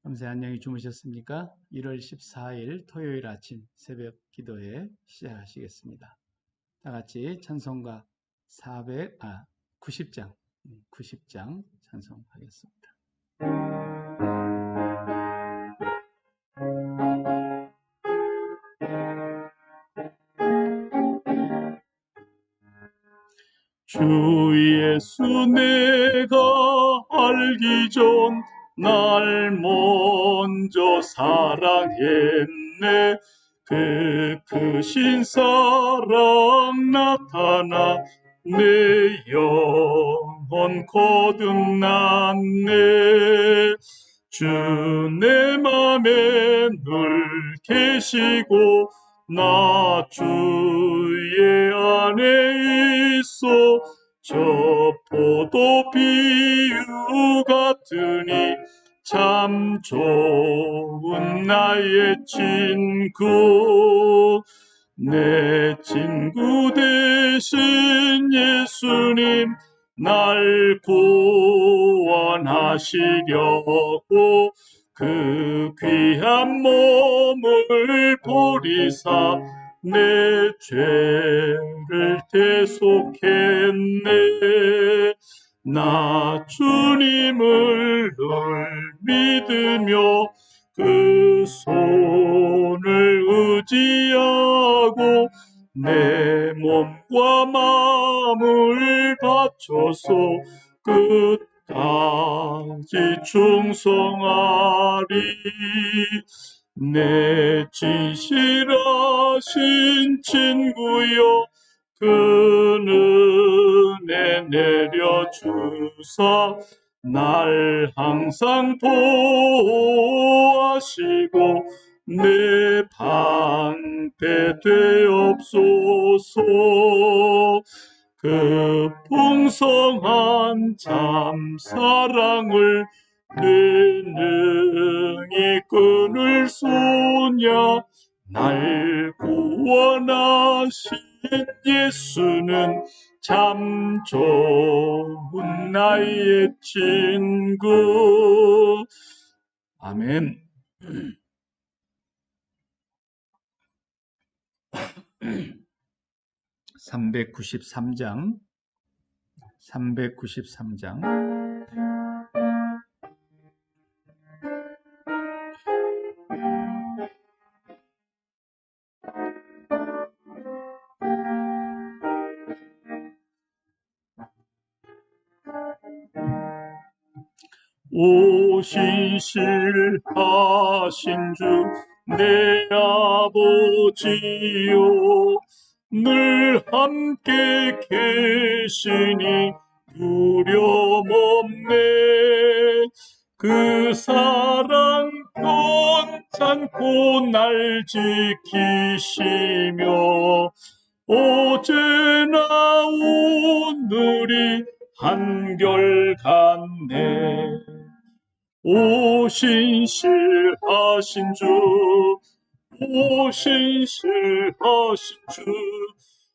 밤새 안녕히 주무셨습니까? 1월 14일 토요일 아침 새벽 기도회 시작하시겠습니다. 다 같이 찬송가 90장 찬송하겠습니다. 주 예수 내가 알기 전 날 먼저 사랑했네. 그 크신 사랑 나타나 내 영혼 거듭났네. 주 내 맘에 늘 계시고 나 주의 안에 있어. 저 포도 비유 같으니 참 좋은 나의 친구. 내 친구 되신 예수님 날 구원하시려고 그 귀한 몸을 보리사 내 죄를 대속했네. 나 주님을 늘 믿으며 그 손을 의지하고 내 몸과 마음을 바쳐서 끝까지 충성하리. 내 진실하신 친구여 그 은혜 내려주사 날 항상 보호하시고 내 방패 되옵소서. 그 풍성한 참 사랑을 내 능히 끊을 수냐. 날 구원하신 예수는 참 좋은 나의 친구. 아멘. 393장 오신실하신 주 내 아버지요 늘 함께 계시니 두려움없네. 그 사랑 편찮고 날 지키시며 어제나 오늘이 한결같네. 오신실하신 주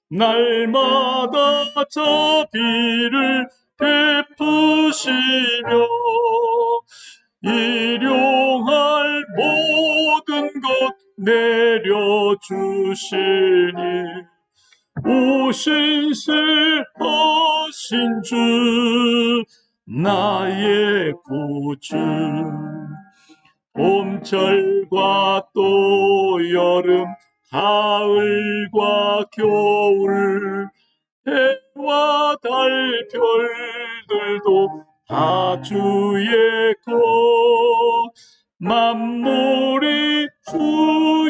날마다 자비를 베푸시며 일용할 모든 것 내려주시니 오신실하신 주 나의 구주. 봄철과 또 여름 가을과 겨울 해와 달 별들도 다 주의 것. 만물이 주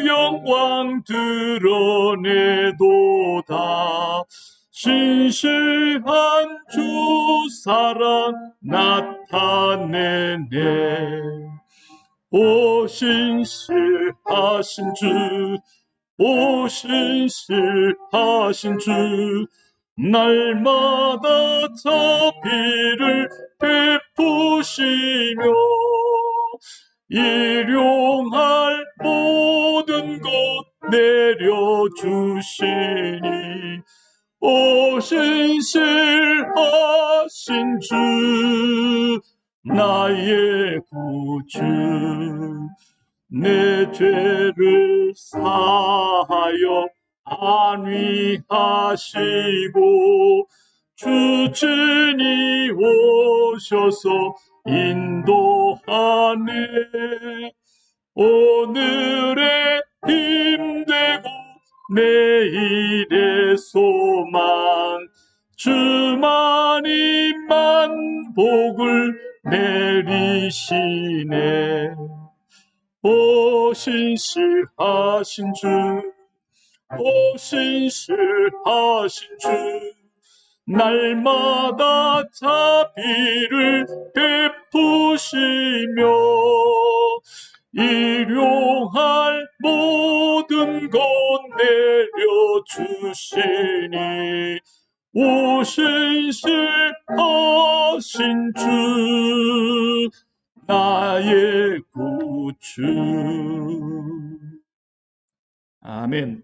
영광 드러내도다. 신실한 주 사랑 나타내네. 오신실하신 주 날마다 자비를 베푸시며 일용할 모든 것 내려주시니 오신실하신 주 나의 구주 내 죄를 사하여 안위하시고 주친이 오셔서 인도하네. 오늘의 힘되고 내일의 소망 주만이만 복을 내리시네. 오 신실하신 주, 오 신실하신 주, 날마다 자비를 베푸시며 일용할 모든 것 내려주시니 오 신실하신 주 나의 구주. 아멘.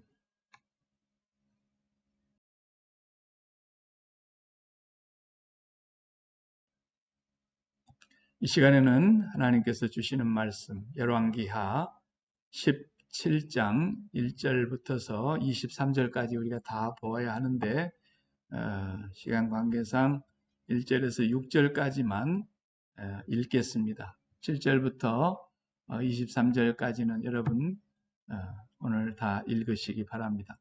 이 시간에는 하나님께서 주시는 말씀 열왕기하 17장 1절부터서 23절까지 우리가 다 보아야 하는데 시간 관계상 1절에서 6절까지만 읽겠습니다. 7절부터 23절까지는 여러분 오늘 다 읽으시기 바랍니다.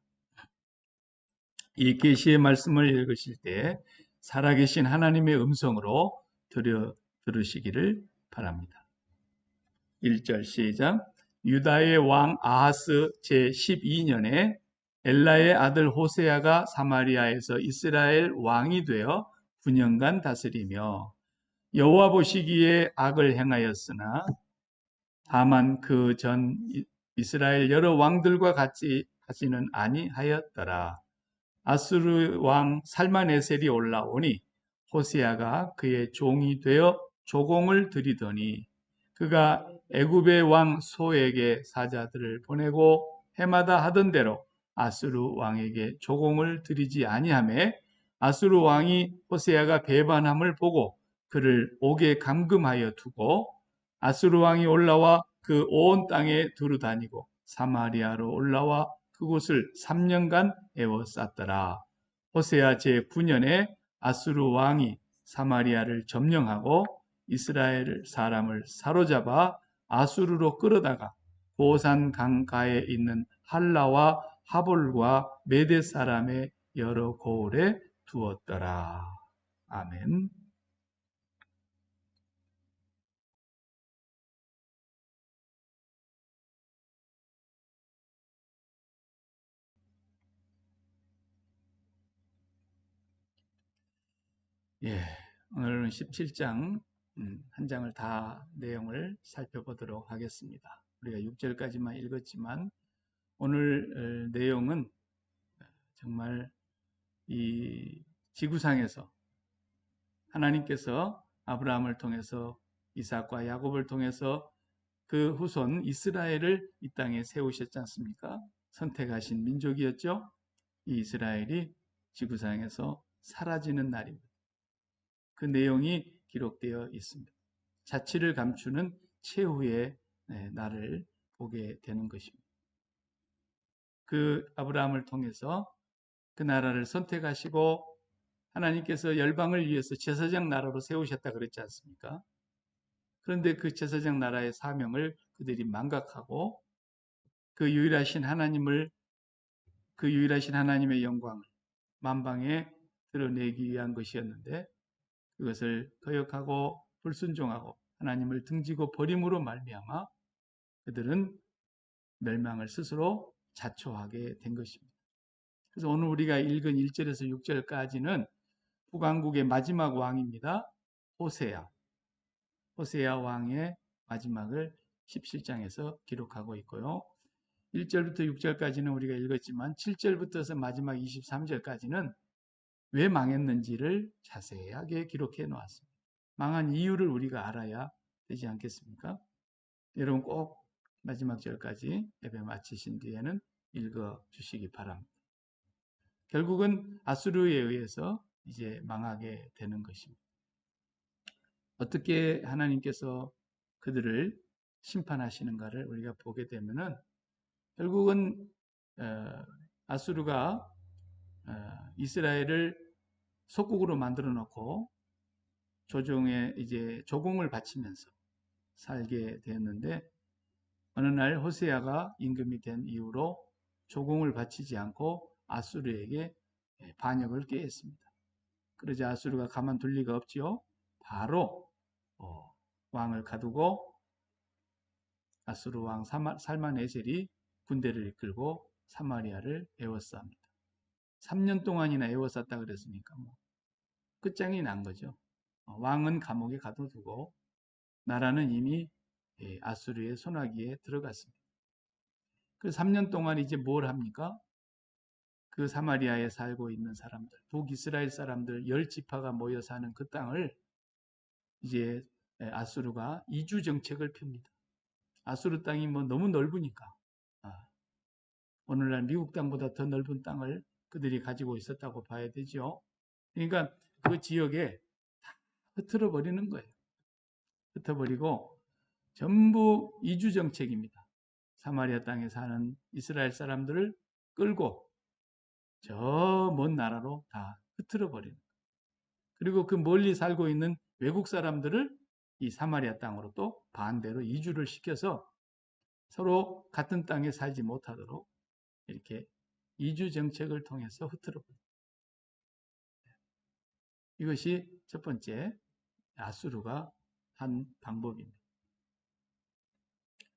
이 계시의 말씀을 읽으실 때 살아계신 하나님의 음성으로 들으시기를 바랍니다. 1절 시작. 유다의 왕 아하스 제12년에 엘라의 아들 호세아가 사마리아에서 이스라엘 왕이 되어 9년간 다스리며 여호와 보시기에 악을 행하였으나 다만 그 전 이스라엘 여러 왕들과 같이 하지는 아니하였더라. 아수르 왕 살마네셀이 올라오니 호세아가 그의 종이 되어 조공을 드리더니 그가 애굽의 왕 소에게 사자들을 보내고 해마다 하던 대로 아수르 왕에게 조공을 드리지 아니하매 아수르 왕이 호세아가 배반함을 보고 그를 옥에 감금하여 두고 아수르 왕이 올라와 그 온 땅에 두루 다니고 사마리아로 올라와 그곳을 3년간 에워쌌더라. 호세아 제9년에 아수르 왕이 사마리아를 점령하고 이스라엘 사람을 사로잡아 아수르로 끌어다가 고산 강가에 있는 할라와 하볼과 메대 사람의 여러 고을에 두었더라. 아멘. 예, 오늘은 17장 한 장을 다 내용을 살펴보도록 하겠습니다. 우리가 6절까지만 읽었지만 오늘 내용은 정말 이 지구상에서 하나님께서 아브라함을 통해서 이삭과 야곱을 통해서 그 후손 이스라엘을 이 땅에 세우셨지 않습니까? 선택하신 민족이었죠. 이 이스라엘이 지구상에서 사라지는 날입니다. 그 내용이 기록되어 있습니다. 자취를 감추는 최후의 날을 보게 되는 것입니다. 그 아브라함을 통해서 그 나라를 선택하시고 하나님께서 열방을 위해서 제사장 나라로 세우셨다 그랬지 않습니까? 그런데 그 제사장 나라의 사명을 그들이 망각하고 그 유일하신 하나님의 영광을 만방에 드러내기 위한 것이었는데 그것을 거역하고 불순종하고 하나님을 등지고 버림으로 말미암아 그들은 멸망을 스스로 자초하게 된 것입니다. 그래서 오늘 우리가 읽은 1절에서 6절까지는 북왕국의 마지막 왕입니다. 호세아 왕의 마지막을 17장에서 기록하고 있고요. 1절부터 6절까지는 우리가 읽었지만 7절부터서 마지막 23절까지는 왜 망했는지를 자세하게 기록해 놓았습니다. 망한 이유를 우리가 알아야 되지 않겠습니까? 여러분 꼭 마지막 절까지 예배 마치신 뒤에는 읽어주시기 바랍니다. 결국은 아수르에 의해서 이제 망하게 되는 것입니다. 어떻게 하나님께서 그들을 심판하시는가를 우리가 보게 되면은 결국은 아수르가 이스라엘을 속국으로 만들어 놓고 조종에 이제 조공을 바치면서 살게 되었는데 어느 날 호세아가 임금이 된 이후로 조공을 바치지 않고 아수르에게 반역을 꾀했습니다. 그러자 아수르가 가만둘 리가 없지요. 바로 왕을 가두고 아수르 왕 살만에셀이 군대를 이끌고 사마리아를 에워쌉니다. 3년 동안이나 에워쌌다 그랬으니까 뭐 끝장이 난 거죠. 왕은 감옥에 가둬두고 나라는 이미 아수르의 손아귀에 들어갔습니다. 그 3년 동안 이제 뭘 합니까? 그 사마리아에 살고 있는 사람들, 북이스라엘 사람들 10지파가 모여 사는 그 땅을 이제 아수르가 이주 정책을 펴니다. 아수르 땅이 뭐 너무 넓으니까 오늘날 미국 땅보다 더 넓은 땅을 그들이 가지고 있었다고 봐야 되죠. 그러니까 그 지역에 다 흩어져 버리는 거예요. 흩어버리고 전부 이주 정책입니다. 사마리아 땅에 사는 이스라엘 사람들을 끌고 저 먼 나라로 다 흩어져 버리는 거예요. 그리고 그 멀리 살고 있는 외국 사람들을 이 사마리아 땅으로 또 반대로 이주를 시켜서 서로 같은 땅에 살지 못하도록 이렇게 이주 정책을 통해서 흩어져 버립니다. 이것이 첫 번째 아수르가 한 방법입니다.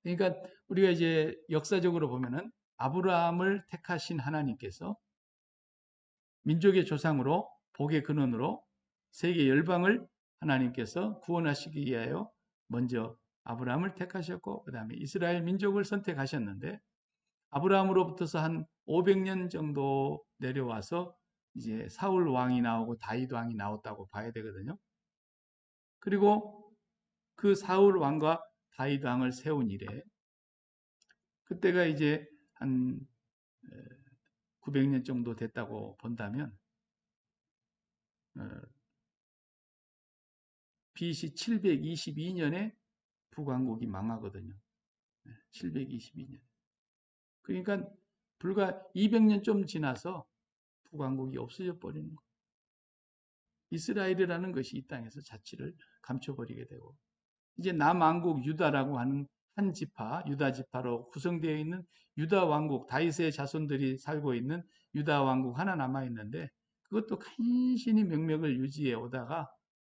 그러니까 우리가 이제 역사적으로 보면은 아브라함을 택하신 하나님께서 민족의 조상으로 복의 근원으로 세계 열방을 하나님께서 구원하시기 위하여 먼저 아브라함을 택하셨고 그 다음에 이스라엘 민족을 선택하셨는데 아브라함으로부터서 한 500년 정도 내려와서 이제 사울 왕이 나오고 다윗 왕이 나왔다고 봐야 되거든요. 그리고 그 사울 왕과 다윗 왕을 세운 이래 그때가 이제 한 900년 정도 됐다고 본다면 BC 722년에 북왕국이 망하거든요. 722년. 그러니까 불과 200년 좀 지나서 북왕국이 없어져 버리는 거예요. 이스라엘이라는 것이 이 땅에서 자치를 감춰버리게 되고 이제 남왕국 유다라고 하는 한 지파, 유다 지파로 구성되어 있는 유다 왕국, 다윗의 자손들이 살고 있는 유다 왕국 하나 남아 있는데 그것도 간신히 명맥을 유지해 오다가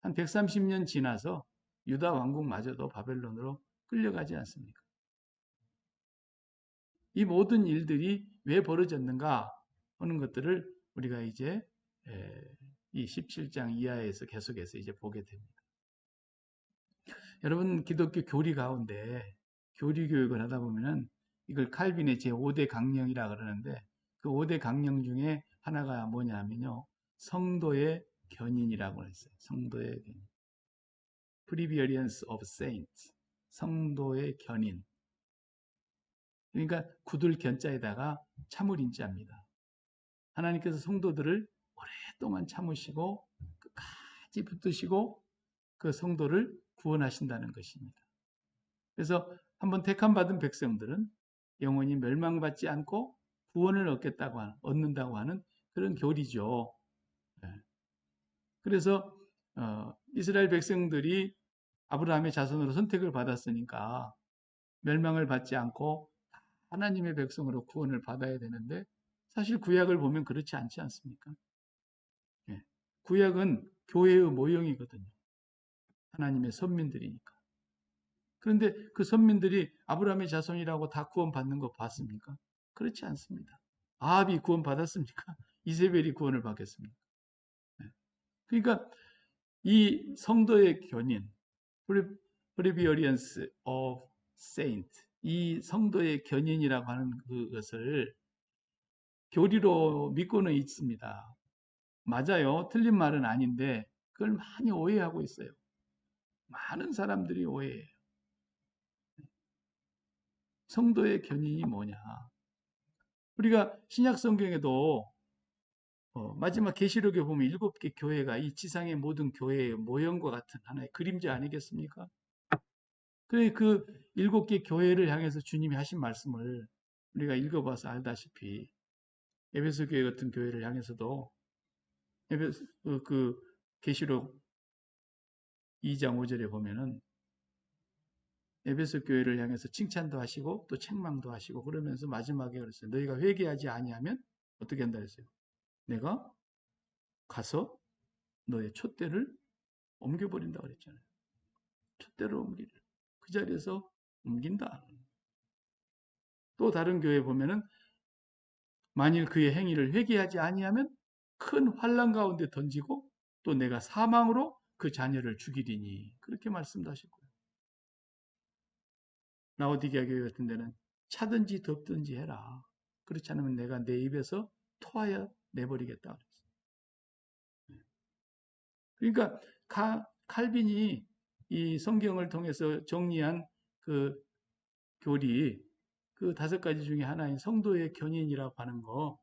한 130년 지나서 유다 왕국마저도 바벨론으로 끌려가지 않습니까? 이 모든 일들이 왜 벌어졌는가 하는 것들을 우리가 이제 이 17장 이하에서 계속해서 이제 보게 됩니다. 여러분 기독교 교리 가운데 교리 교육을 하다 보면은 이걸 칼빈의 제5대 강령이라 그러는데 그 5대 강령 중에 하나가 뭐냐면요. 성도의 견인이라고 했어요. 성도의 견인. Prevalence of Saints. 성도의 견인. 그러니까 굳을 견자에다가 참을 인자입니다. 하나님께서 성도들을 오랫동안 참으시고 끝까지 붙드시고 그 성도를 구원하신다는 것입니다. 그래서 한번 택함 받은 백성들은 영원히 멸망받지 않고 구원을 얻는다고 하는 그런 교리죠. 그래서 이스라엘 백성들이 아브라함의 자손으로 선택을 받았으니까 멸망을 받지 않고 하나님의 백성으로 구원을 받아야 되는데 사실 구약을 보면 그렇지 않지 않습니까? 구약은 교회의 모형이거든요. 하나님의 선민들이니까. 그런데 그 선민들이 아브라함의 자손이라고 다 구원받는 거 봤습니까? 그렇지 않습니다. 아합이 구원받았습니까? 이세벨이 구원을 받겠습니까? 그러니까 이 성도의 견인, Prevalence of Saint, 이 성도의 견인이라고 하는 그것을 교리로 믿고는 있습니다. 맞아요. 틀린 말은 아닌데 그걸 많이 오해하고 있어요. 많은 사람들이 오해해요. 성도의 견인이 뭐냐? 우리가 신약 성경에도 마지막 계시록에 보면 7개 교회가 이 지상의 모든 교회의 모형과 같은 하나의 그림자 아니겠습니까? 그래 그 7개 교회를 향해서 주님이 하신 말씀을 우리가 읽어봐서 알다시피 에베소 교회 같은 교회를 향해서도 에베소 그 계시록 2장 5절에 보면은 에베소 교회를 향해서 칭찬도 하시고 또 책망도 하시고 그러면서 마지막에 그랬어요. 너희가 회개하지 아니하면 어떻게 한다 그랬어요? 내가 가서 너의 촛대를 옮겨버린다 그랬잖아요. 촛대를 옮기려. 그 자리에서 옮긴다. 또 다른 교회 보면은 만일 그의 행위를 회개하지 아니하면 큰 환난 가운데 던지고 또 내가 사망으로 그 자녀를 죽이리니 그렇게 말씀도 하셨고요. 라오디게아 교회 같은 데는 차든지 덥든지 해라. 그렇지 않으면 내가 내 입에서 토하여 내버리겠다 그랬어요. 그러니까 칼빈이 이 성경을 통해서 정리한 그 교리 그 5가지 중에 하나인 성도의 견인이라고 하는 거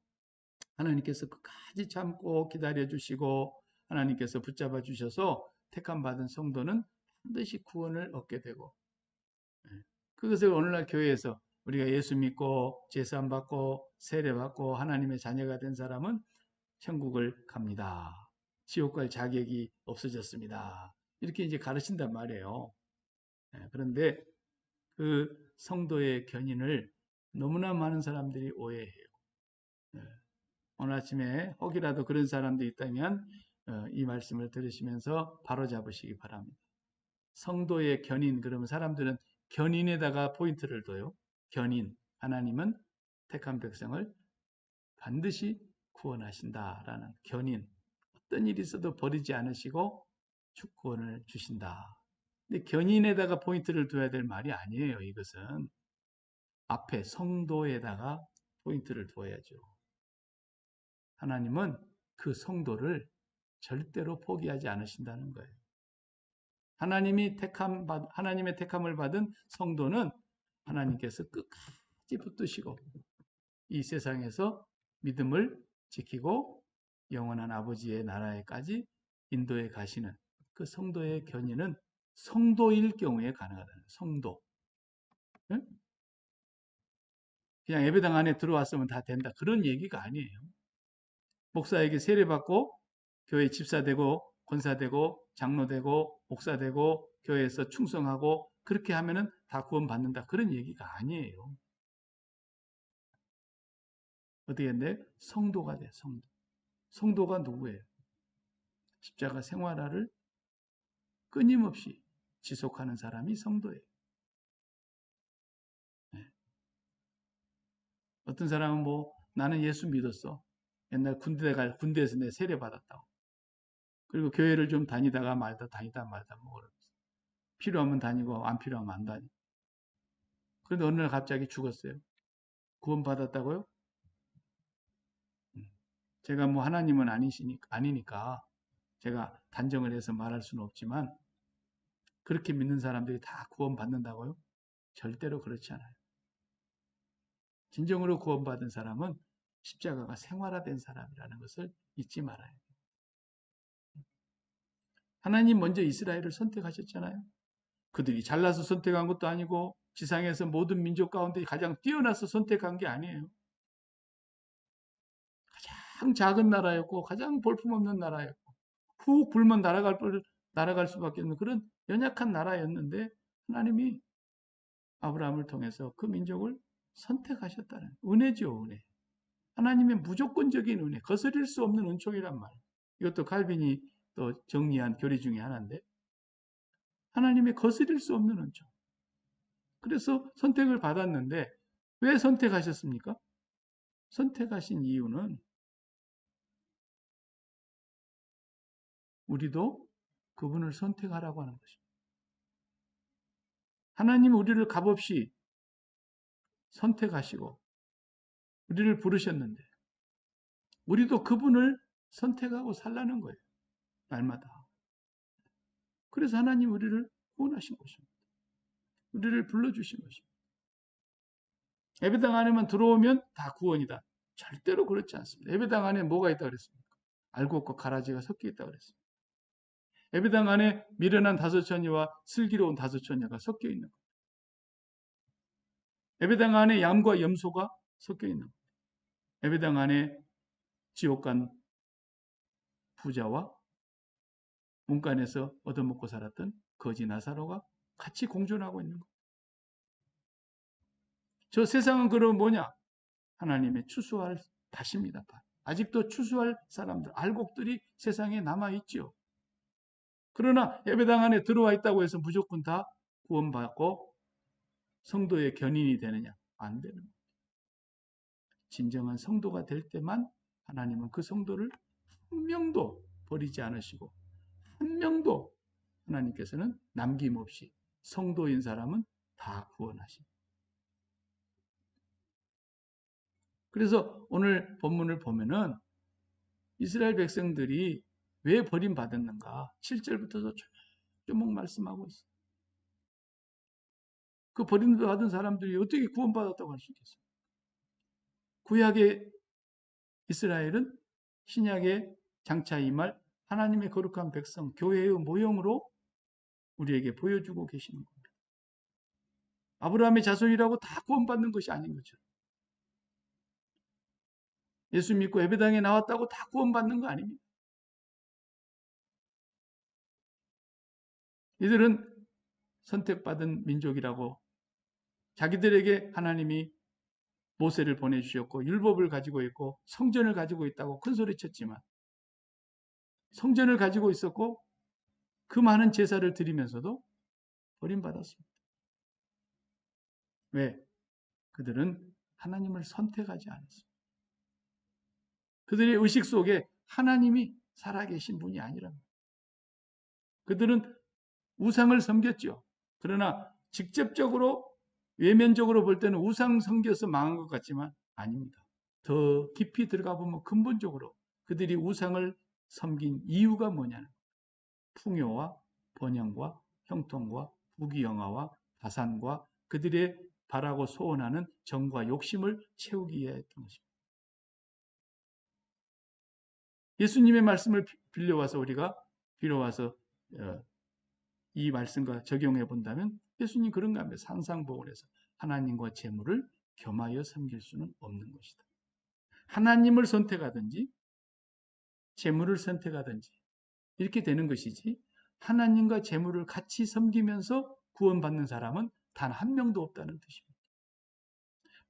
하나님께서 끝까지 참고 기다려 주시고 하나님께서 붙잡아 주셔서 택함 받은 성도는 반드시 구원을 얻게 되고 그것을 오늘날 교회에서 우리가 예수 믿고 제사 받고 세례 받고 하나님의 자녀가 된 사람은 천국을 갑니다. 지옥 갈 자격이 없어졌습니다. 이렇게 이제 가르친단 말이에요. 그런데 그 성도의 견인을 너무나 많은 사람들이 오해해요. 오늘 아침에 혹이라도 그런 사람도 있다면 이 말씀을 들으시면서 바로잡으시기 바랍니다. 성도의 견인, 그러면 사람들은 견인에다가 포인트를 둬요. 견인, 하나님은 택한 백성을 반드시 구원하신다라는 견인. 어떤 일이 있어도 버리지 않으시고 구원을 주신다. 근데 견인에다가 포인트를 둬야 될 말이 아니에요. 이것은 앞에 성도에다가 포인트를 두어야죠. 하나님은 그 성도를 절대로 포기하지 않으신다는 거예요. 하나님의 택함을 받은 성도는 하나님께서 끝까지 붙드시고 이 세상에서 믿음을 지키고 영원한 아버지의 나라에까지 인도해 가시는 그 성도의 견인은 성도일 경우에 가능하다는 성도. 응? 그냥 예배당 안에 들어왔으면 다 된다. 그런 얘기가 아니에요. 목사에게 세례받고 교회 집사되고 권사되고 장로되고 목사되고 교회에서 충성하고 그렇게 하면은 다 구원받는다. 그런 얘기가 아니에요. 어떻게 했는데? 성도가 돼, 성도. 성도가 누구예요? 십자가 생활화를 끊임없이 지속하는 사람이 성도예요. 네. 어떤 사람은 나는 예수 믿었어. 옛날 군대에서 내 세례 받았다고. 그리고 교회를 좀 다니다 말다 그러면서 필요하면 다니고 안 필요하면 안 다니고. 그런데 어느 날 갑자기 죽었어요. 구원 받았다고요? 제가 하나님은 아니니까 제가 단정을 해서 말할 수는 없지만 그렇게 믿는 사람들이 다 구원 받는다고요? 절대로 그렇지 않아요. 진정으로 구원받은 사람은 십자가가 생활화된 사람이라는 것을 잊지 말아야 돼요. 하나님 먼저 이스라엘을 선택하셨잖아요. 그들이 잘나서 선택한 것도 아니고 지상에서 모든 민족 가운데 가장 뛰어나서 선택한 게 아니에요. 가장 작은 나라였고 가장 볼품없는 나라였고 훅 불면 날아갈 수밖에 없는 그런 연약한 나라였는데 하나님이 아브라함을 통해서 그 민족을 선택하셨다는 은혜죠. 은혜. 하나님의 무조건적인 은혜, 거스릴 수 없는 은총이란 말. 이것도 칼빈이 또 정리한 교리 중에 하나인데 하나님의 거스릴 수 없는 은총. 그래서 선택을 받았는데 왜 선택하셨습니까? 선택하신 이유는 우리도 그분을 선택하라고 하는 것입니다. 하나님 우리를 값없이 선택하시고 우리를 부르셨는데 우리도 그분을 선택하고 살라는 거예요. 날마다. 그래서 하나님 우리를 구원하신 것입니다. 우리를 불러주신 것입니다. 예배당 안에만 들어오면 다 구원이다. 절대로 그렇지 않습니다. 예배당 안에 뭐가 있다 그랬습니까? 알곡과 가라지가 섞여 있다고 그랬습니다. 예배당 안에 미련한 다섯처녀와 슬기로운 다섯처녀가 섞여 있는 거예요. 예배당 안에 양과 염소가 섞여 있는 거예요. 예배당 안에 지옥 간 부자와 문간에서 얻어먹고 살았던 거지 나사로가 같이 공존하고 있는 거예요. 저 세상은 그럼 뭐냐? 하나님의 추수할 밭입니다. 아직도 추수할 사람들, 알곡들이 세상에 남아있죠. 그러나 예배당 안에 들어와 있다고 해서 무조건 다 구원받고 성도의 견인이 되느냐? 안 되는 거예요. 진정한 성도가 될 때만 하나님은 그 성도를 한 명도 버리지 않으시고 한 명도 하나님께서는 남김없이 성도인 사람은 다 구원하십니다. 그래서 오늘 본문을 보면은 이스라엘 백성들이 왜 버림받았는가 7절부터 쭉 말씀하고 있어요. 그 버림받은 사람들이 어떻게 구원받았다고 할 수 있겠어요? 구약의 이스라엘은 신약의 장차 임할 하나님의 거룩한 백성, 교회의 모형으로 우리에게 보여주고 계시는 겁니다. 아브라함의 자손이라고 다 구원받는 것이 아닌 거죠. 예수 믿고 예배당에 나왔다고 다 구원받는 거 아닙니다. 이들은 선택받은 민족이라고 자기들에게 하나님이 모세를 보내주셨고 율법을 가지고 있고 성전을 가지고 있다고 큰소리쳤지만 성전을 가지고 있었고 그 많은 제사를 드리면서도 버림받았습니다. 왜? 그들은 하나님을 선택하지 않았습니다. 그들의 의식 속에 하나님이 살아계신 분이 아니랍니다. 그들은 우상을 섬겼죠. 그러나 직접적으로 외면적으로 볼 때는 우상 섬겨서 망한 것 같지만 아닙니다. 더 깊이 들어가 보면 근본적으로 그들이 우상을 섬긴 이유가 뭐냐는 풍요와 번영과 형통과 부귀영화와 가산과 그들의 바라고 소원하는 정과 욕심을 채우기 위해 했던 것입니다. 예수님의 말씀을 빌려와서 우리가 빌어와서 이 말씀과 적용해 본다면 예수님 그런가 합니다. 산상복원에서 하나님과 재물을 겸하여 섬길 수는 없는 것이다. 하나님을 선택하든지 재물을 선택하든지 이렇게 되는 것이지 하나님과 재물을 같이 섬기면서 구원받는 사람은 단 한 명도 없다는 뜻입니다.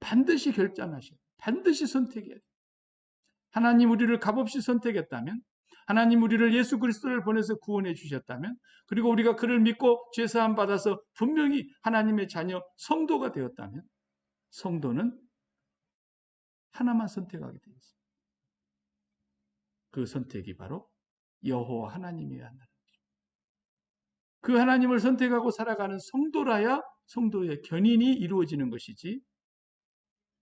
반드시 결단하셔야 돼요. 반드시 선택해야 돼요. 하나님 우리를 값없이 선택했다면 하나님 우리를 예수 그리스도를 보내서 구원해 주셨다면 그리고 우리가 그를 믿고 죄사함 받아서 분명히 하나님의 자녀 성도가 되었다면 성도는 하나만 선택하게 되어 있습니다. 그 선택이 바로 여호와 하나님이어야 한다는 거죠. 그 하나님을 선택하고 살아가는 성도라야 성도의 견인이 이루어지는 것이지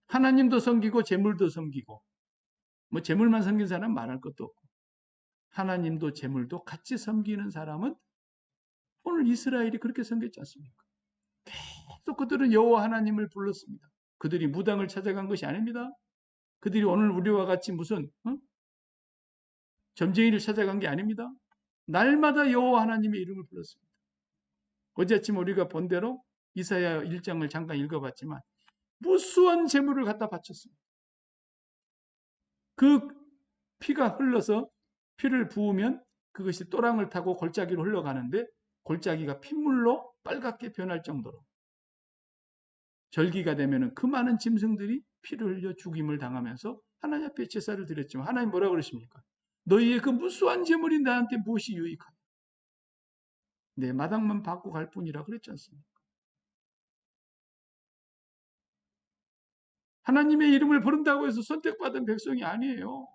하나님도 섬기고 재물도 섬기고 뭐 재물만 섬긴 사람은 말할 것도 없고 하나님도 재물도 같이 섬기는 사람은 오늘 이스라엘이 그렇게 섬겼지 않습니까? 계속 그들은 여호와 하나님을 불렀습니다. 그들이 무당을 찾아간 것이 아닙니다. 그들이 오늘 우리와 같이 무슨 점쟁이를 찾아간 게 아닙니다. 날마다 여호와 하나님의 이름을 불렀습니다. 어제 아침 우리가 본 대로 이사야 1장을 잠깐 읽어봤지만 무수한 재물을 갖다 바쳤습니다. 그 피가 흘러서 피를 부으면 그것이 또랑을 타고 골짜기로 흘러가는데 골짜기가 핏물로 빨갛게 변할 정도로 절기가 되면 그 많은 짐승들이 피를 흘려 죽임을 당하면서 하나님 앞에 제사를 드렸지만 하나님 뭐라 그러십니까? 너희의 그 무수한 재물이 나한테 무엇이 유익하냐? 내 마당만 받고 갈 뿐이라 그랬지 않습니까? 하나님의 이름을 부른다고 해서 선택받은 백성이 아니에요.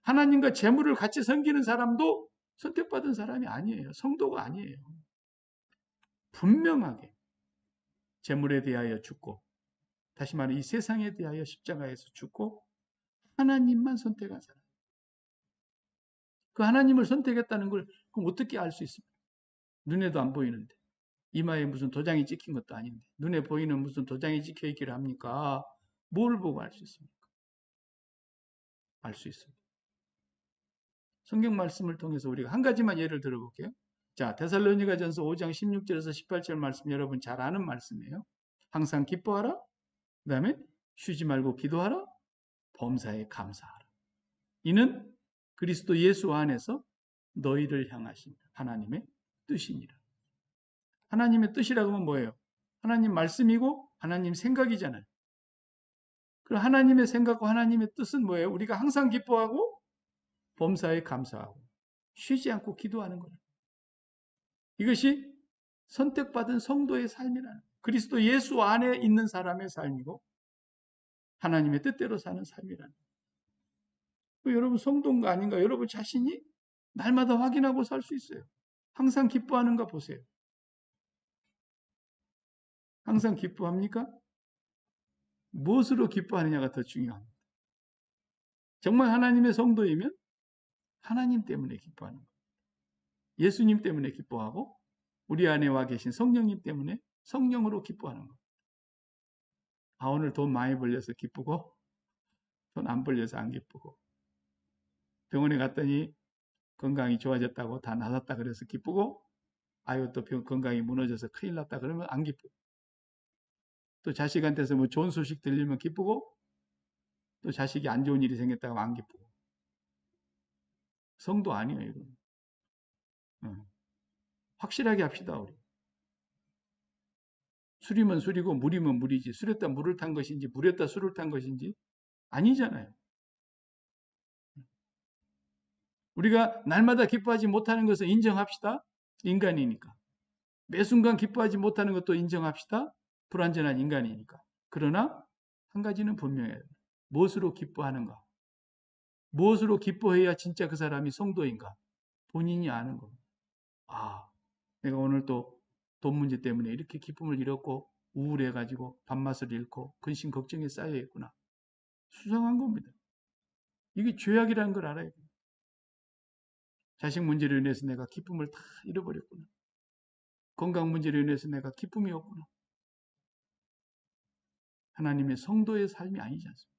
하나님과 재물을 같이 섬기는 사람도 선택받은 사람이 아니에요. 성도가 아니에요. 분명하게 재물에 대하여 죽고 다시 말해 이 세상에 대하여 십자가에서 죽고 하나님만 선택한 사람. 그 하나님을 선택했다는 걸 그럼 어떻게 알 수 있습니까? 눈에도 안 보이는데 이마에 무슨 도장이 찍힌 것도 아닌데 눈에 보이는 무슨 도장이 찍혀 있기를 합니까? 뭘 보고 알 수 있습니까? 알 수 있습니다. 성경 말씀을 통해서 우리가 한 가지만 예를 들어볼게요. 자, 데살로니가전서 5장 16절에서 18절 말씀 여러분 잘 아는 말씀이에요. 항상 기뻐하라. 그 다음에 쉬지 말고 기도하라. 범사에 감사하라. 이는 그리스도 예수 안에서 너희를 향하신 하나님의 뜻이니라. 하나님의 뜻이라고 하면 뭐예요? 하나님 말씀이고 하나님 생각이잖아요. 그럼 하나님의 생각과 하나님의 뜻은 뭐예요? 우리가 항상 기뻐하고 범사에 감사하고 쉬지 않고 기도하는 거예요. 이것이 선택받은 성도의 삶이라는, 그리스도 예수 안에 있는 사람의 삶이고 하나님의 뜻대로 사는 삶이라는. 여러분 성도인가 아닌가 여러분 자신이 날마다 확인하고 살 수 있어요. 항상 기뻐하는가 보세요. 항상 기뻐합니까? 무엇으로 기뻐하느냐가 더 중요합니다. 정말 하나님의 성도이면 하나님 때문에 기뻐하는 거예요. 예수님 때문에 기뻐하고 우리 안에 와 계신 성령님 때문에 성령으로 기뻐하는 거예요. 아, 오늘 돈 많이 벌려서 기쁘고 돈 안 벌려서 안 기쁘고, 병원에 갔더니 건강이 좋아졌다고 다 나았다 그래서 기쁘고, 아유 또 건강이 무너져서 큰일 났다 그러면 안 기쁘고, 또 자식한테서 뭐 좋은 소식 들리면 기쁘고, 또 자식이 안 좋은 일이 생겼다고 하면 안 기쁘고. 성도 아니에요 이건. 확실하게 합시다. 우리 술이면 술이고 물이면 물이지, 술에다 물을 탄 것인지 물에다 술을 탄 것인지 아니잖아요. 우리가 날마다 기뻐하지 못하는 것을 인정합시다. 인간이니까. 매 순간 기뻐하지 못하는 것도 인정합시다. 불완전한 인간이니까. 그러나 한 가지는 분명해요. 무엇으로 기뻐하는가? 무엇으로 기뻐해야 진짜 그 사람이 성도인가? 본인이 아는 겁니다. 아, 내가 오늘 또 돈 문제 때문에 이렇게 기쁨을 잃었고 우울해가지고 밥맛을 잃고 근심 걱정에 쌓여있구나. 수상한 겁니다. 이게 죄악이라는 걸 알아야 돼요. 자식 문제로 인해서 내가 기쁨을 다 잃어버렸구나. 건강 문제로 인해서 내가 기쁨이 없구나. 하나님의 성도의 삶이 아니지 않습니까?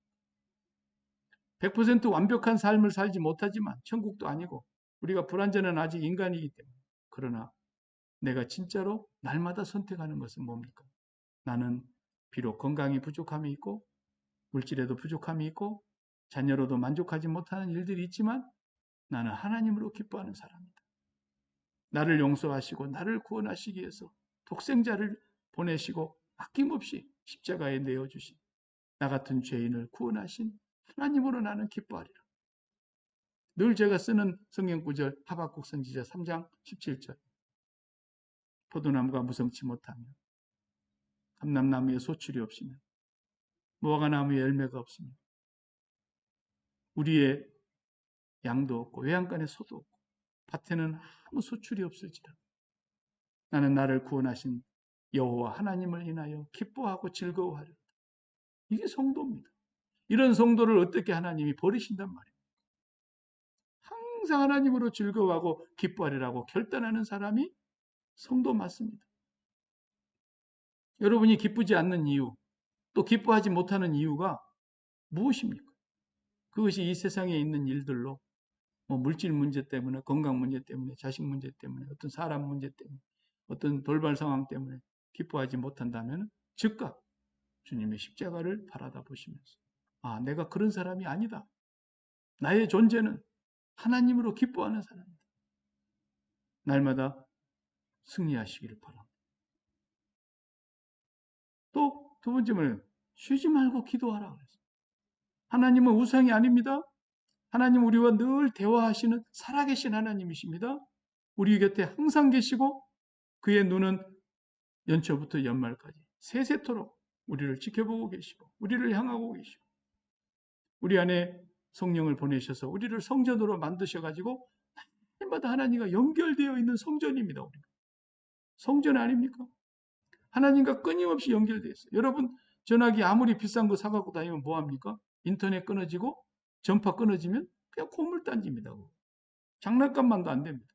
100% 완벽한 삶을 살지 못하지만 천국도 아니고 우리가 불완전한 아직 인간이기 때문에, 그러나 내가 진짜로 날마다 선택하는 것은 뭡니까? 나는 비록 건강이 부족함이 있고 물질에도 부족함이 있고 자녀로도 만족하지 못하는 일들이 있지만 나는 하나님으로 기뻐하는 사람이다. 나를 용서하시고 나를 구원하시기 위해서 독생자를 보내시고 아낌없이 십자가에 내어주신 나 같은 죄인을 구원하신 하나님으로 나는 기뻐하리라. 늘 제가 쓰는 성경 구절 하박국 선지자 3장 17절. 포도나무가 무성치 못하며 감람나무에 소출이 없으며 무화과나무에 열매가 없으며 우리의 양도 없고 외양간에 소도 없고 밭에는 아무 소출이 없을지라. 나는 나를 구원하신 여호와 하나님을 인하여 기뻐하고 즐거워하리라. 이게 성도입니다. 이런 성도를 어떻게 하나님이 버리신단 말이에요. 항상 하나님으로 즐거워하고 기뻐하리라고 결단하는 사람이 성도 맞습니다. 여러분이 기쁘지 않는 이유, 또 기뻐하지 못하는 이유가 무엇입니까? 그것이 이 세상에 있는 일들로, 뭐 물질 문제 때문에, 건강 문제 때문에, 자식 문제 때문에, 어떤 사람 문제 때문에, 어떤 돌발 상황 때문에 기뻐하지 못한다면 즉각 주님의 십자가를 바라다 보시면서, 아, 내가 그런 사람이 아니다. 나의 존재는 하나님으로 기뻐하는 사람이다. 날마다 승리하시기를 바랍니다. 또 두 번째는 쉬지 말고 기도하라 그랬어요. 하나님은 우상이 아닙니다. 하나님 우리와 늘 대화하시는 살아계신 하나님이십니다. 우리 곁에 항상 계시고 그의 눈은 연초부터 연말까지 세세토록 우리를 지켜보고 계시고 우리를 향하고 계시고 우리 안에 성령을 보내셔서 우리를 성전으로 만드셔가지고 날마다 하나님과 연결되어 있는 성전입니다. 우리가. 성전 아닙니까? 하나님과 끊임없이 연결되어 있어요. 여러분 전화기 아무리 비싼 거 사갖고 다니면 뭐합니까? 인터넷 끊어지고 전파 끊어지면 그냥 콧물단지입니다. 장난감만도 안 됩니다.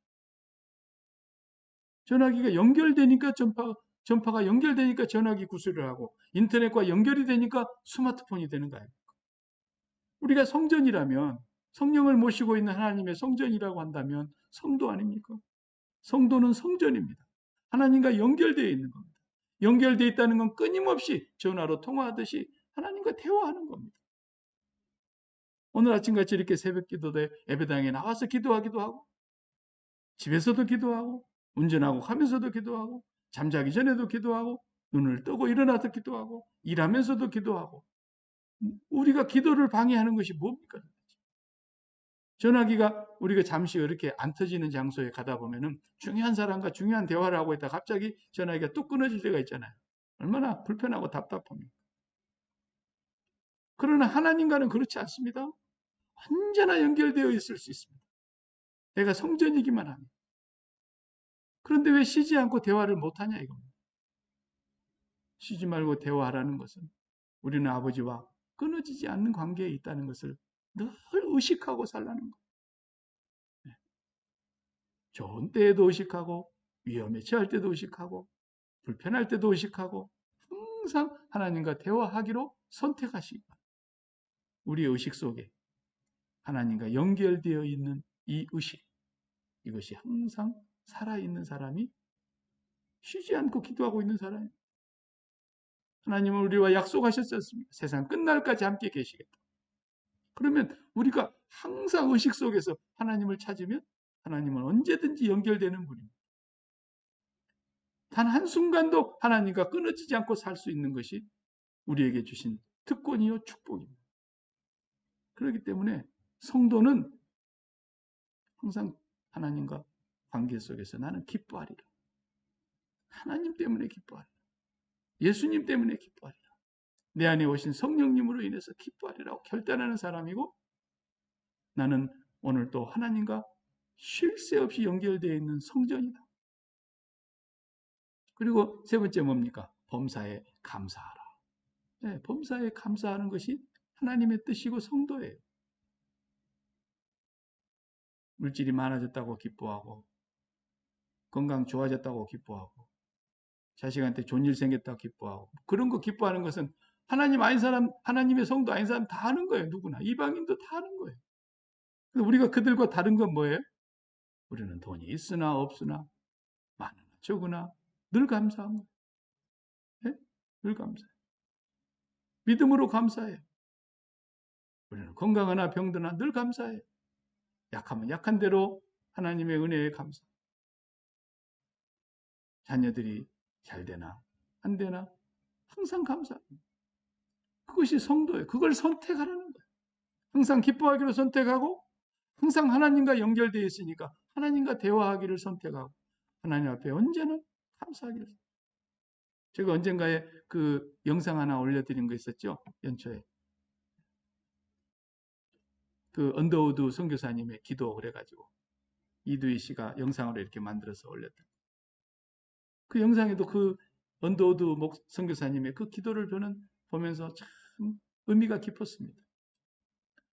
전화기가 연결되니까 전파가 연결되니까 전화기 구슬을 하고 인터넷과 연결이 되니까 스마트폰이 되는 거 아닙니까? 우리가 성전이라면 성령을 모시고 있는 하나님의 성전이라고 한다면 성도 아닙니까? 성도는 성전입니다. 하나님과 연결되어 있는 겁니다. 연결되어 있다는 건 끊임없이 전화로 통화하듯이 하나님과 대화하는 겁니다. 오늘 아침같이 이렇게 새벽 기도대 예배당에 나와서 기도하기도 하고, 집에서도 기도하고, 운전하고 하면서도 기도하고, 잠자기 전에도 기도하고, 눈을 뜨고 일어나서 기도하고, 일하면서도 기도하고. 우리가 기도를 방해하는 것이 뭡니까? 전화기가 우리가 잠시 이렇게 안 터지는 장소에 가다 보면은 중요한 사람과 중요한 대화를 하고 있다 갑자기 전화기가 뚝 끊어질 때가 있잖아요. 얼마나 불편하고 답답합니까? 그러나 하나님과는 그렇지 않습니다. 언제나 연결되어 있을 수 있습니다. 내가 성전이기만 하면. 그런데 왜 쉬지 않고 대화를 못하냐 이겁니다. 쉬지 말고 대화하라는 것은 우리는 아버지와 끊어지지 않는 관계에 있다는 것을 늘 의식하고 살라는 거예요. 좋은 때에도 의식하고 위험에 처할 때도 의식하고 불편할 때도 의식하고 항상 하나님과 대화하기로 선택하시기 바랍니다. 우리의 의식 속에 하나님과 연결되어 있는 이 의식, 이것이 항상 살아있는 사람이 쉬지 않고 기도하고 있는 사람이에요. 하나님은 우리와 약속하셨지 않습니까? 세상 끝날까지 함께 계시겠다. 그러면 우리가 항상 의식 속에서 하나님을 찾으면 하나님은 언제든지 연결되는 분입니다. 단 한순간도 하나님과 끊어지지 않고 살 수 있는 것이 우리에게 주신 특권이요 축복입니다. 그렇기 때문에 성도는 항상 하나님과 관계 속에서 나는 기뻐하리라. 하나님 때문에 기뻐하리라. 예수님 때문에 기뻐하리라. 내 안에 오신 성령님으로 인해서 기뻐하리라고 결단하는 사람이고 나는 오늘 또 하나님과 쉴 새 없이 연결되어 있는 성전이다. 그리고 세 번째 뭡니까? 범사에 감사하라. 네, 범사에 감사하는 것이 하나님의 뜻이고 성도예요. 물질이 많아졌다고 기뻐하고 건강 좋아졌다고 기뻐하고 자식한테 좋은 일 생겼다고 기뻐하고 그런 거 기뻐하는 것은 하나님 아닌 사람, 하나님의 성도 아닌 사람 다 하는 거예요. 누구나. 이방인도 다 하는 거예요. 근데 우리가 그들과 다른 건 뭐예요? 우리는 돈이 있으나 없으나 많으나 적으나 늘 감사한 거예요. 네? 늘 감사해요. 믿음으로 감사해요. 우리는 건강하나 병드나 늘 감사해요. 약하면 약한 대로 하나님의 은혜에 감사. 자녀들이 잘 되나 안 되나 항상 감사합니다. 그것이 성도예요. 그걸 선택하라는 거예요. 항상 기뻐하기로 선택하고 항상 하나님과 연결되어 있으니까 하나님과 대화하기를 선택하고 하나님 앞에 언제나 감사하기를. 제가 언젠가에 그 영상 하나 올려드린 거 있었죠. 연초에. 그 언더우드 선교사님의 기도 그래가지고 이두희 씨가 영상으로 이렇게 만들어서 올렸다. 그 영상에도 그 언더우드 선교사님의 그 기도를 저는 보면서 참 의미가 깊었습니다.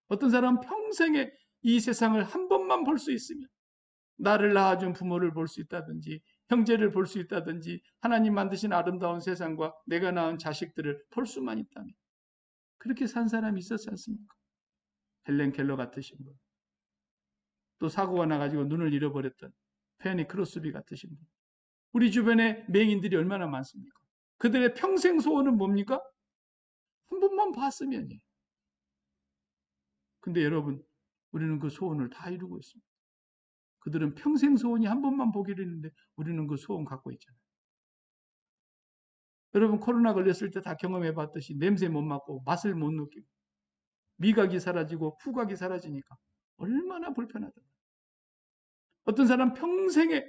어떤 사람은 평생에 이 세상을 한 번만 볼 수 있으면 나를 낳아준 부모를 볼 수 있다든지 형제를 볼 수 있다든지 하나님 만드신 아름다운 세상과 내가 낳은 자식들을 볼 수만 있다면 그렇게 산 사람이 있었지 않습니까? 헬렌 켈러 같으신 분. 또 사고가 나가지고 눈을 잃어버렸던 페니 크로스비 같으신 분. 우리 주변에 맹인들이 얼마나 많습니까? 그들의 평생 소원은 뭡니까? 한 번만 봤으면이에요. 근데 여러분, 우리는 그 소원을 다 이루고 있습니다. 그들은 평생 소원이 한 번만 보기로 했는데 우리는 그 소원 갖고 있잖아요. 여러분 코로나 걸렸을 때 다 경험해 봤듯이 냄새 못 맡고 맛을 못 느끼고 미각이 사라지고 후각이 사라지니까 얼마나 불편하다. 어떤 사람 평생에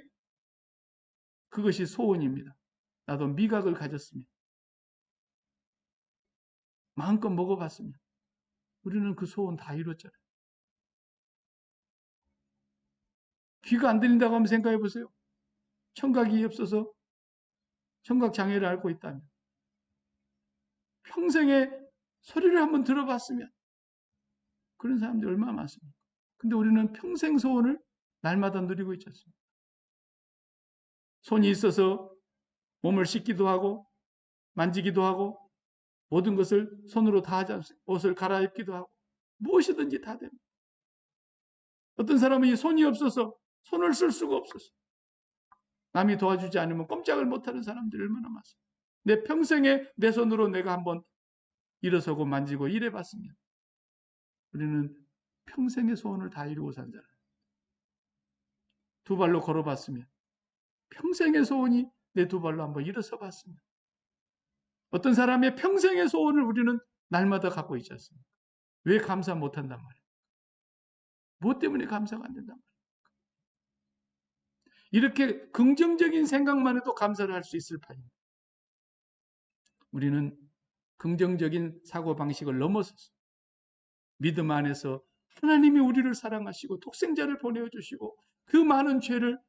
그것이 소원입니다. 나도 미각을 가졌으면 마음껏 먹어봤으면 우리는 그 소원 다 이뤘잖아요. 귀가 안 들린다고 한번 생각해 보세요. 청각이 없어서 청각 장애를 앓고 있다면 평생에 소리를 한번 들어봤으면 그런 사람들이 얼마나 많습니까? 근데 우리는 평생 소원을 날마다 누리고 있지 않습니까? 손이 있어서 몸을 씻기도 하고 만지기도 하고 모든 것을 손으로 다 하지 않습니까? 옷을 갈아입기도 하고 무엇이든지 다 됩니다. 어떤 사람은 이 손이 없어서 손을 쓸 수가 없었어. 남이 도와주지 않으면 꼼짝을 못하는 사람들이 얼마나 많습니까? 내 평생에 내 손으로 내가 한번 일어서고 만지고 일해봤으면 우리는 평생의 소원을 다 이루고 산 사람. 두 발로 걸어봤으면 평생의 소원이 내 두 발로 한번 일어서 봤으면 어떤 사람의 평생의 소원을 우리는 날마다 갖고 있지 않습니까? 왜 감사 못한단 말이에요? 무엇 때문에 감사가 안 된단 말이에요? 이렇게 긍정적인 생각만 해도 감사를 할 수 있을 판입니다. 우리는 긍정적인 사고방식을 넘어서서 믿음 안에서 하나님이 우리를 사랑하시고 독생자를 보내주시고 그 많은 죄를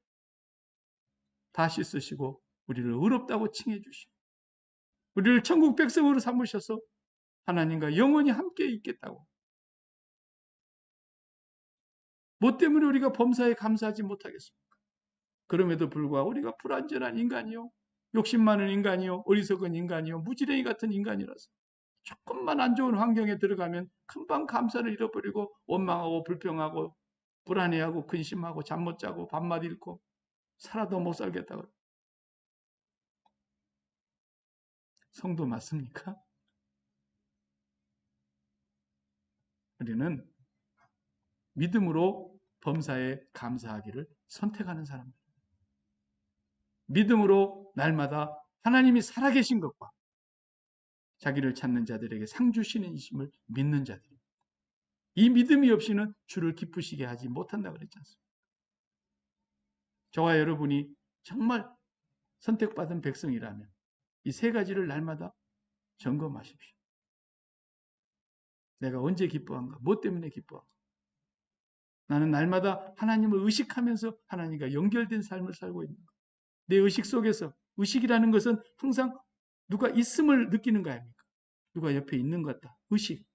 다 씻으시고 우리를 의롭다고 칭해 주시고 우리를 천국 백성으로 삼으셔서 하나님과 영원히 함께 있겠다고. 뭐 때문에 우리가 범사에 감사하지 못하겠습니까? 그럼에도 불구하고 우리가 불완전한 인간이요, 욕심 많은 인간이요, 어리석은 인간이요, 무지랭이 같은 인간이라서 조금만 안 좋은 환경에 들어가면 금방 감사를 잃어버리고 원망하고 불평하고 불안해하고 근심하고 잠 못 자고 밤낮 잃고 살아도 못 살겠다고. 성도 맞습니까? 우리는 믿음으로 범사에 감사하기를 선택하는 사람들. 믿음으로 날마다 하나님이 살아계신 것과 자기를 찾는 자들에게 상 주시는 이심을 믿는 자들. 이 믿음이 없이는 주를 기쁘시게 하지 못한다 그랬지 않습니까? 저와 여러분이 정말 선택받은 백성이라면 이 세 가지를 날마다 점검하십시오. 내가 언제 기뻐한가? 무엇 때문에 기뻐한가? 나는 날마다 하나님을 의식하면서 하나님과 연결된 삶을 살고 있는 것. 내 의식 속에서, 의식이라는 것은 항상 누가 있음을 느끼는 거 아닙니까? 누가 옆에 있는 것 같다. 의식.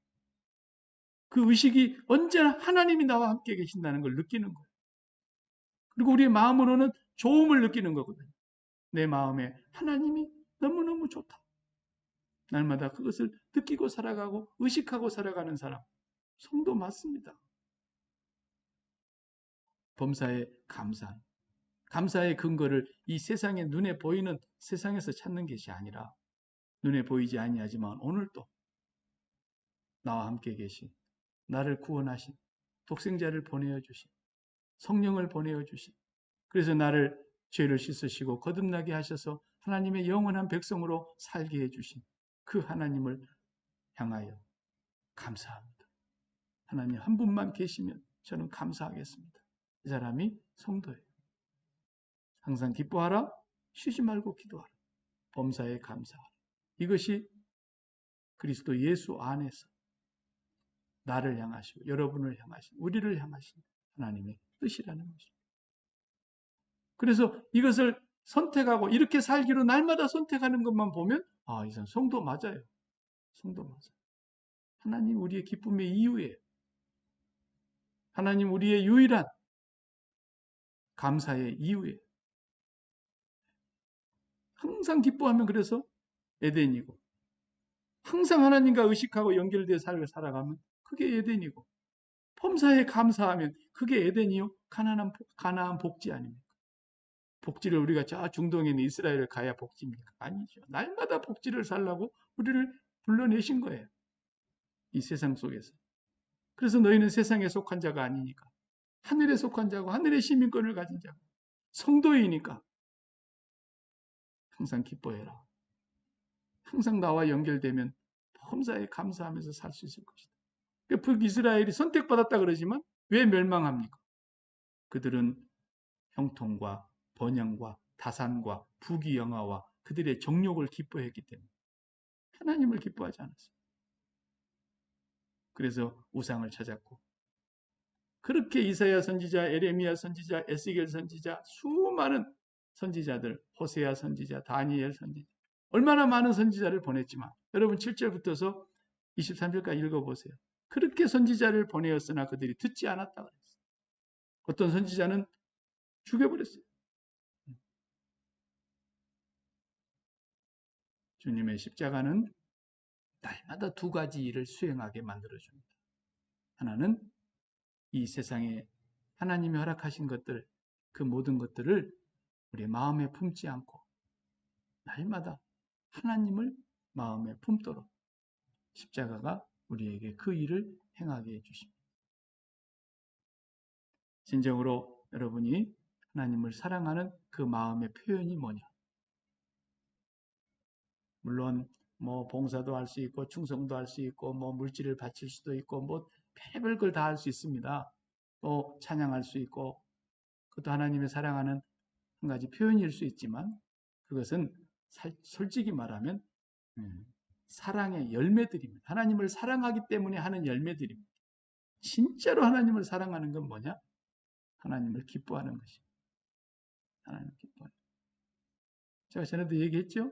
그 의식이 언제나 하나님이 나와 함께 계신다는 걸 느끼는 거예요. 그리고 우리의 마음으로는 좋음을 느끼는 거거든요. 내 마음에 하나님이 너무너무 좋다. 날마다 그것을 느끼고 살아가고 의식하고 살아가는 사람. 성도 맞습니다. 범사에 감사. 감사의 근거를 이 세상에 눈에 보이는 세상에서 찾는 것이 아니라 눈에 보이지 아니하지만 오늘도 나와 함께 계신 나를 구원하신 독생자를 보내어 주신 성령을 보내어 주신 그래서 나를 죄를 씻으시고 거듭나게 하셔서 하나님의 영원한 백성으로 살게 해주신 그 하나님을 향하여 감사합니다. 하나님 한 분만 계시면 저는 감사하겠습니다. 이 사람이 성도예요. 항상 기뻐하라. 쉬지 말고 기도하라. 범사에 감사하라. 이것이 그리스도 예수 안에서 나를 향하시고 여러분을 향하신 우리를 향하신 하나님의 뜻이라는 것입니다. 그래서 이것을 선택하고 이렇게 살기로 날마다 선택하는 것만 보면 이 사람 성도 맞아요. 성도 맞아요. 하나님 우리의 기쁨의 이유예요. 하나님 우리의 유일한 감사의 이유예요. 항상 기뻐하면 그래서 에덴이고 항상 하나님과 의식하고 연결된 삶을 살아가면 그게 에덴이고 범사에 감사하면 그게 에덴이요 가나안 복지 아닙니까? 복지를 우리가 저 중동에 있는 이스라엘을 가야 복지입니까? 아니죠. 날마다 복지를 살라고 우리를 불러내신 거예요. 이 세상 속에서. 그래서 너희는 세상에 속한 자가 아니니까. 하늘에 속한 자고 하늘의 시민권을 가진 자고 성도이니까 항상 기뻐해라. 항상 나와 연결되면 범사에 감사하면서 살 수 있을 것이다. 북이스라엘이 선택받았다 그러지만 왜 멸망합니까? 그들은 형통과 번영과 다산과 부귀영화와 그들의 정욕을 기뻐했기 때문에 하나님을 기뻐하지 않았어요. 그래서 우상을 찾았고 그렇게 이사야 선지자, 에레미야 선지자, 에스겔 선지자, 수많은 선지자들, 호세아 선지자, 다니엘 선지자 얼마나 많은 선지자를 보냈지만 여러분 7절부터서 23절까지 읽어보세요. 그렇게 선지자를 보내었으나 그들이 듣지 않았다 그랬어요. 어떤 선지자는 죽여버렸어요. 주님의 십자가는 날마다 두 가지 일을 수행하게 만들어줍니다. 하나는 이 세상에 하나님이 허락하신 것들, 그 모든 것들을 우리 마음에 품지 않고 날마다 하나님을 마음에 품도록 십자가가 우리에게 그 일을 행하게 해주십니다. 진정으로 여러분이 하나님을 사랑하는 그 마음의 표현이 뭐냐? 물론 뭐 봉사도 할 수 있고 충성도 할 수 있고 뭐 물질을 바칠 수도 있고 뭐 별별 걸 다 할 수 있습니다. 또 찬양할 수 있고 그것도 하나님의 사랑하는 한 가지 표현일 수 있지만 그것은 솔직히 말하면 사랑의 열매들입니다. 하나님을 사랑하기 때문에 하는 열매들입니다. 진짜로 하나님을 사랑하는 건 뭐냐? 하나님을 기뻐하는 것입니다. 하나님을 기뻐하는 것. 제가 전에도 얘기했죠?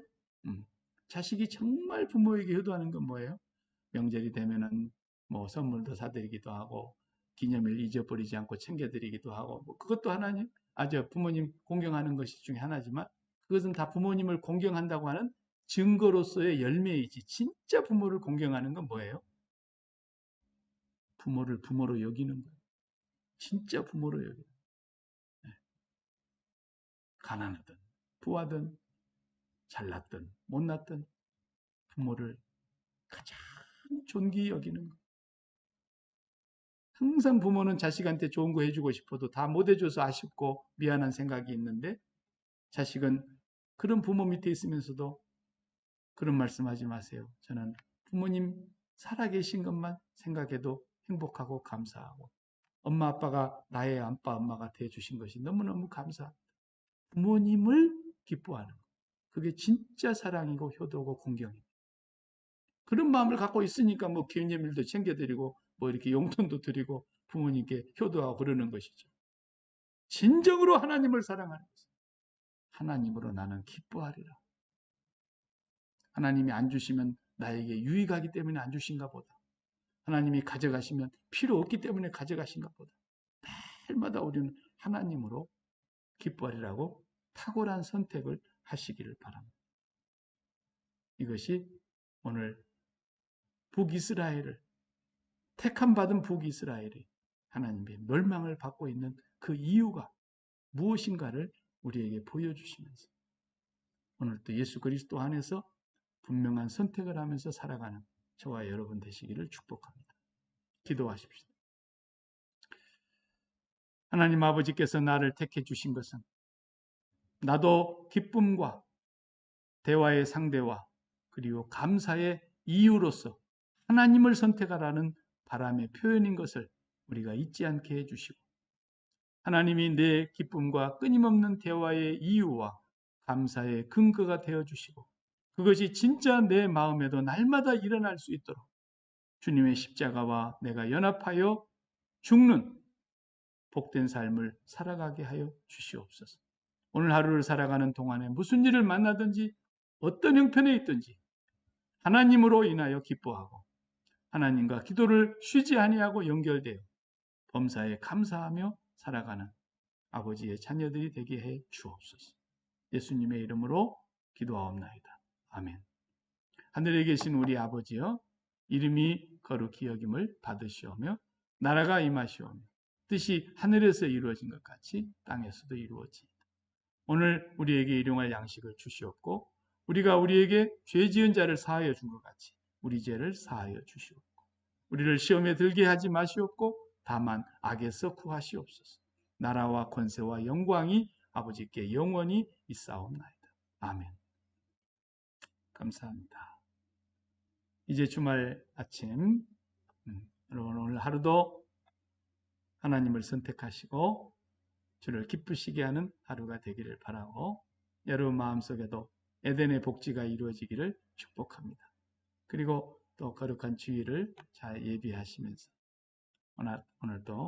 자식이 정말 부모에게 효도하는 건 뭐예요? 명절이 되면은 뭐 선물도 사드리기도 하고 기념일 잊어버리지 않고 챙겨드리기도 하고 뭐 그것도 하나님 부모님 공경하는 것이 중에 하나지만 그것은 다 부모님을 공경한다고 하는 증거로서의 열매이지 진짜 부모를 공경하는 건 뭐예요? 부모를 부모로 여기는 거예요. 진짜 부모로 여기는 거예요. 네. 가난하든 부하든 잘났든 못났든 부모를 가장 존귀히 여기는 거예요. 항상 부모는 자식한테 좋은 거 해주고 싶어도 다 못 해줘서 아쉽고 미안한 생각이 있는데 자식은 그런 부모 밑에 있으면서도 그런 말씀하지 마세요. 저는 부모님 살아계신 것만 생각해도 행복하고 감사하고 엄마 아빠가 나의 아빠 엄마가 되어주신 것이 너무너무 감사합니다. 부모님을 기뻐하는 것. 그게 진짜 사랑이고 효도고 공경입니다. 그런 마음을 갖고 있으니까 뭐 기념일도 챙겨드리고 뭐 이렇게 용돈도 드리고 부모님께 효도하고 그러는 것이죠. 진정으로 하나님을 사랑하는 것은 하나님으로 나는 기뻐하리라. 하나님이 안 주시면 나에게 유익하기 때문에 안 주신가 보다. 하나님이 가져가시면 필요 없기 때문에 가져가신가 보다. 날마다 우리는 하나님으로 기뻐하리라고 탁월한 선택을 하시기를 바랍니다. 이것이 오늘 북이스라엘을 택함 받은 북이스라엘이 하나님의 멸망을 받고 있는 그 이유가 무엇인가를 우리에게 보여주시면서 오늘 또 예수 그리스도 안에서 분명한 선택을 하면서 살아가는 저와 여러분 되시기를 축복합니다. 기도하십시오. 하나님 아버지께서 나를 택해 주신 것은 나도 기쁨과 대화의 상대와 그리고 감사의 이유로서 하나님을 선택하라는 바람의 표현인 것을 우리가 잊지 않게 해주시고 하나님이 내 기쁨과 끊임없는 대화의 이유와 감사의 근거가 되어주시고 그것이 진짜 내 마음에도 날마다 일어날 수 있도록 주님의 십자가와 내가 연합하여 죽는 복된 삶을 살아가게 하여 주시옵소서. 오늘 하루를 살아가는 동안에 무슨 일을 만나든지 어떤 형편에 있든지 하나님으로 인하여 기뻐하고 하나님과 기도를 쉬지 아니하고 연결되어 범사에 감사하며 살아가는 아버지의 자녀들이 되게 해 주옵소서. 예수님의 이름으로 기도하옵나이다. 아멘. 하늘에 계신 우리 아버지여 이름이 거룩히 여김을 받으시오며 나라가 임하시오며 뜻이 하늘에서 이루어진 것 같이 땅에서도 이루어지이다. 오늘 우리에게 일용할 양식을 주시옵고 우리가 우리에게 죄 지은 자를 사하여 준 것 같이 우리 죄를 사하여 주시옵고 우리를 시험에 들게 하지 마시옵고 다만 악에서 구하시옵소서. 나라와 권세와 영광이 아버지께 영원히 있사옵나이다. 아멘. 감사합니다. 이제 주말 아침 여러분 오늘 하루도 하나님을 선택하시고 주를 기쁘시게 하는 하루가 되기를 바라고 여러분 마음속에도 에덴의 복지가 이루어지기를 축복합니다. 그리고 또 거룩한 주일을 잘 예비하시면서 오늘도